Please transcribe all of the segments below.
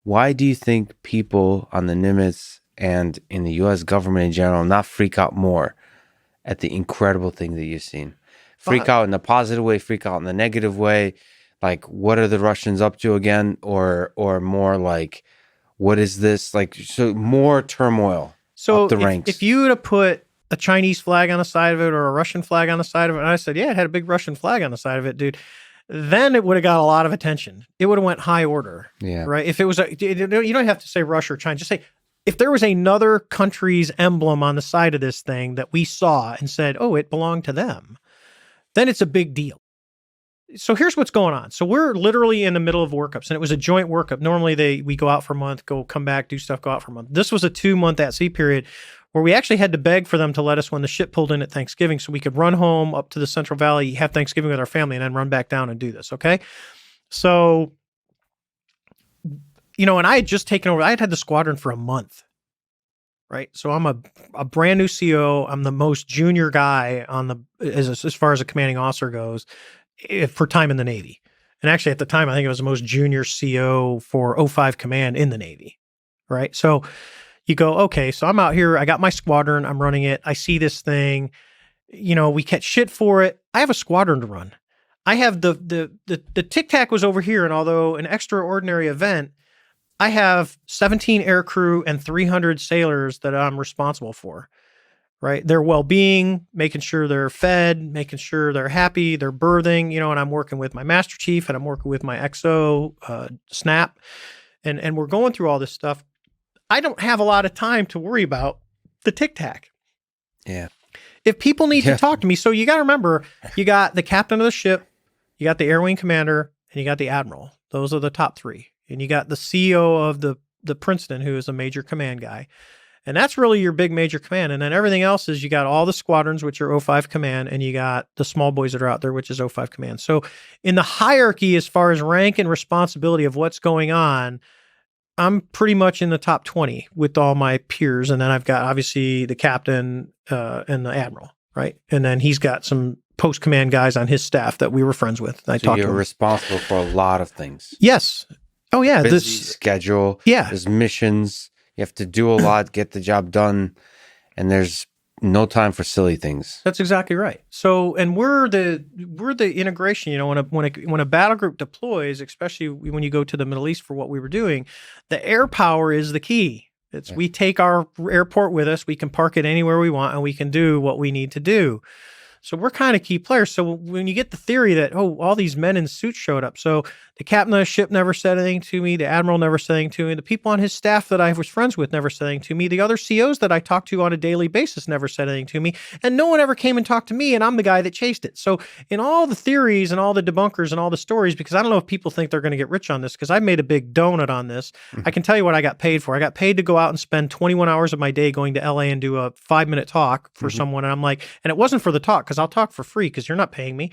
why do you think people on the Nimitz and in the U.S. government in general not freak out more at the incredible thing that you've seen? Freak out in the positive way, freak out in the negative way. Like, what are the Russians up to again? Or more like, what is this? Like, so more turmoil up the ranks. If you were to put a Chinese flag on the side of it or a Russian flag on the side of it, and I said, yeah, it had a big Russian flag on the side of it, dude, then it would have got a lot of attention. It would have went high order. Yeah. Right? If it was, you don't have to say Russia or China. Just say, if there was another country's emblem on the side of this thing that we saw and said, oh, it belonged to them, then it's a big deal. So here's what's going on. So we're literally in the middle of workups, and it was a joint workup. Normally we go out for a month, come back, do stuff, go out for a month. This was a 2-month at sea period where we actually had to beg for them to let us when the ship pulled in at Thanksgiving so we could run home up to the Central Valley, have Thanksgiving with our family, and then run back down and do this, okay? So, and I had just taken over. I had had the squadron for a month, right? So I'm a brand new CO. I'm the most junior guy as far as a commanding officer goes for time in the Navy. And actually at the time, I think it was the most junior CO for 05 command in the Navy, right? So you go, okay, so I'm out here. I got my squadron. I'm running it. I see this thing. We catch shit for it. I have a squadron to run. I have the Tic Tac was over here. And although an extraordinary event, I have 17 air crew and 300 sailors that I'm responsible for, right? Their well-being, making sure they're fed, making sure they're happy, they're birthing, and I'm working with my Master Chief and I'm working with my XO, Snap, and we're going through all this stuff. I don't have a lot of time to worry about the Tic Tac. Yeah. If people need to talk to me, so you got to remember, you got the captain of the ship, you got the air wing commander, and you got the admiral. Those are the top three. And you got the CEO of the Princeton, who is a major command guy. And that's really your big major command. And then everything else is you got all the squadrons, which are 05 command, and you got the small boys that are out there, which is 05 command. So in the hierarchy, as far as rank and responsibility of what's going on, I'm pretty much in the top 20 with all my peers. And then I've got obviously the captain and the admiral, right? And then he's got some post-command guys on his staff that we were friends with. So you're responsible for a lot of things. Yes. Oh, yeah. Busy schedule. Yeah. There's missions. You have to do a lot, get the job done, and there's no time for silly things. That's exactly right. So, and we're the integration. When a battle group deploys, especially when you go to the Middle East for what we were doing, the air power is the key. We take our airport with us. We can park it anywhere we want, and we can do what we need to do. So we're kind of key players. So when you get the theory that, all these men in suits showed up. So the captain of the ship never said anything to me. The admiral never said anything to me. The people on his staff that I was friends with never said anything to me. The other COs that I talked to on a daily basis never said anything to me. And no one ever came and talked to me, and I'm the guy that chased it. So in all the theories and all the debunkers and all the stories, because I don't know if people think they're going to get rich on this, because I made a big donut on this. I can tell you what I got paid for. I got paid to go out and spend 21 hours of my day going to LA and do a 5-minute talk for someone. And I'm like, and it wasn't for the talk, because I'll talk for free because you're not paying me.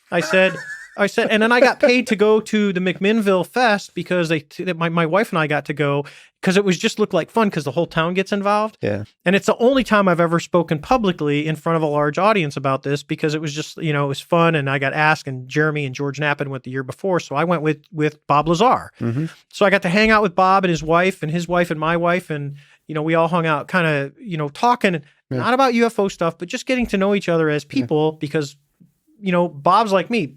I said, and then I got paid to go to the McMinnville Fest because my wife and I got to go because it was just looked like fun because the whole town gets involved. Yeah. And it's the only time I've ever spoken publicly in front of a large audience about this because it was just, it was fun. And I got asked, and Jeremy and George Knappen went the year before. So I went with Bob Lazar. Mm-hmm. So I got to hang out with Bob and his wife and my wife. And, we all hung out kind of, talking, not about UFO stuff, but just getting to know each other as people because, Bob's like me.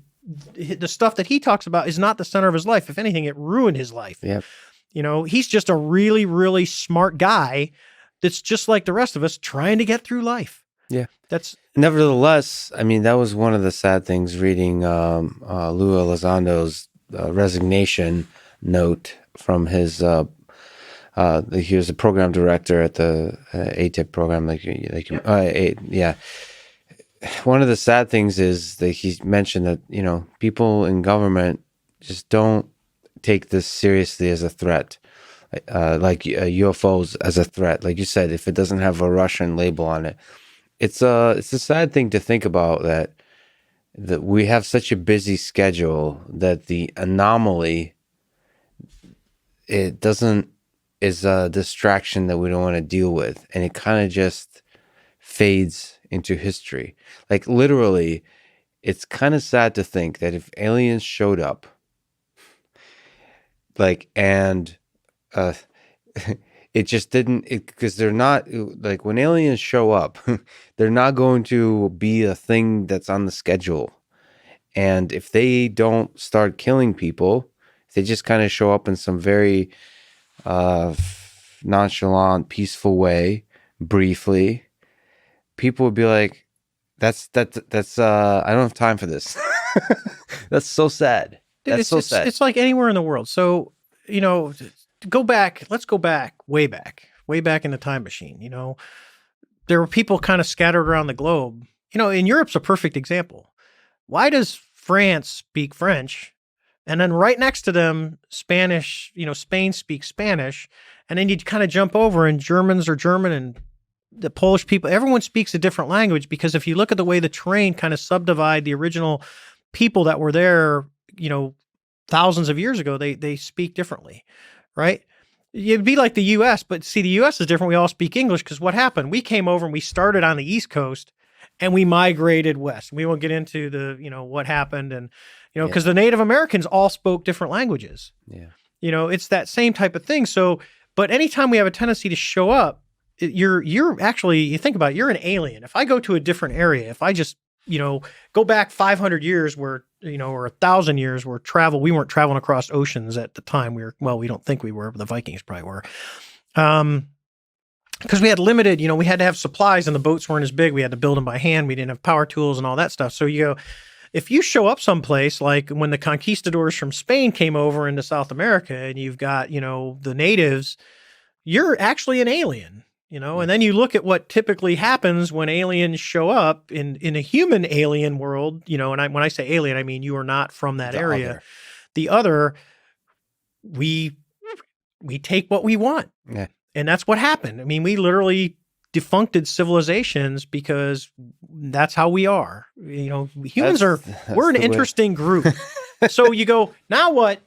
The stuff that he talks about is not the center of his life. If anything, it ruined his life. Yeah. He's just a really, really smart guy that's just like the rest of us trying to get through life. Yeah. Nevertheless, that was one of the sad things reading Lou Elizondo's resignation note from his he was a program director at the ATIP program. One of the sad things is that he mentioned that, people in government just don't take this seriously as a threat, like UFOs as a threat. Like you said, if it doesn't have a Russian label on it, it's a sad thing to think about that we have such a busy schedule that the anomaly, is a distraction that we don't want to deal with. And it kind of just fades into history. Like literally, it's kind of sad to think that if aliens showed up, and uh, it just didn't, because they're not like, when aliens show up, they're not going to be a thing that's on the schedule. And if they don't start killing people, if they just kind of show up in some very nonchalant, peaceful way, briefly, people would be like, that's I don't have time for this. That's so sad. Dude, That's so sad. it's like anywhere in the world. So, go back. Let's go back, way back in the time machine. There were people kind of scattered around the globe. In Europe's a perfect example. Why does France speak French? And then right next to them, Spanish, Spain speaks Spanish. And then you kind of jump over and Germans are German and the Polish people, everyone speaks a different language, because if you look at the way the terrain kind of subdivide the original people that were there, thousands of years ago, they speak differently, right? It'd be like the U.S., but see, the U.S. is different. We all speak English because what happened? We came over and we started on the East Coast and we migrated west. We won't get into the, what happened and, because the Native Americans all spoke different languages. Yeah. It's that same type of thing. So, but anytime we have a tendency to show up, you're actually, you think about it, you're an alien. If I go to a different area, if I just, go back 500 years where, or 1,000 years where we weren't traveling across oceans at the time. We don't think we were, but the Vikings probably were. Because we had limited, we had to have supplies and the boats weren't as big. We had to build them by hand. We didn't have power tools and all that stuff. So if you show up someplace like when the conquistadors from Spain came over into South America and you've got, the natives, you're actually an alien. And then you look at what typically happens when aliens show up in a human alien world, and when I say alien, I mean you are not from that area. The other, we take what we want. Yeah. And that's what happened. I mean, we literally defuncted civilizations because that's how we are. Humans we're an interesting group. So you go, now what?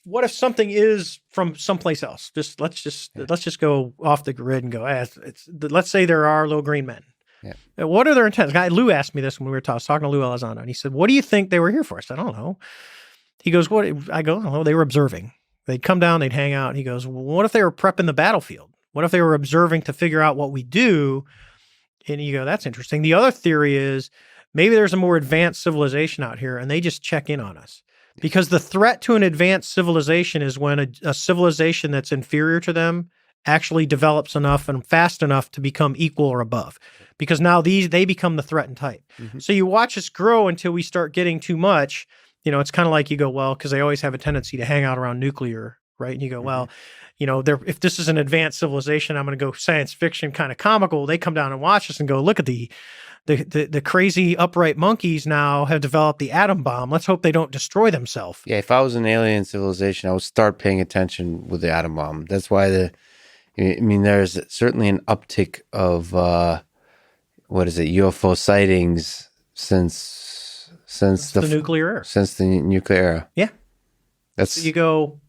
What if something is from someplace else? Let's just go off the grid and go. Let's say there are little green men. Yeah. What are their intents? Lou asked me this when we were talking to Lou Elizondo, and he said, "What do you think they were here for?" I said, "I don't know." He goes, "What?" I go, "Oh, they were observing. They'd come down, they'd hang out." He goes, well, "What if they were prepping the battlefield? What if they were observing to figure out what we do?" And you go, "That's interesting." The other theory is maybe there's a more advanced civilization out here, and they just check in on us. Because the threat to an advanced civilization is when a civilization that's inferior to them actually develops enough and fast enough to become equal or above. Because now they become the threatened type. Mm-hmm. So you watch us grow until we start getting too much. It's kind of like you go, well, because they always have a tendency to hang out around nuclear, right? And you go, well, if this is an advanced civilization, I'm going to go science fiction kind of comical. They come down and watch us and go, look at the crazy upright monkeys now have developed the atom bomb. Let's hope they don't destroy themselves. Yeah, if I was an alien civilization, I would start paying attention with the atom bomb. That's why there's certainly an uptick of UFO sightings since the nuclear era. Since the nuclear era. Yeah. That's so you go.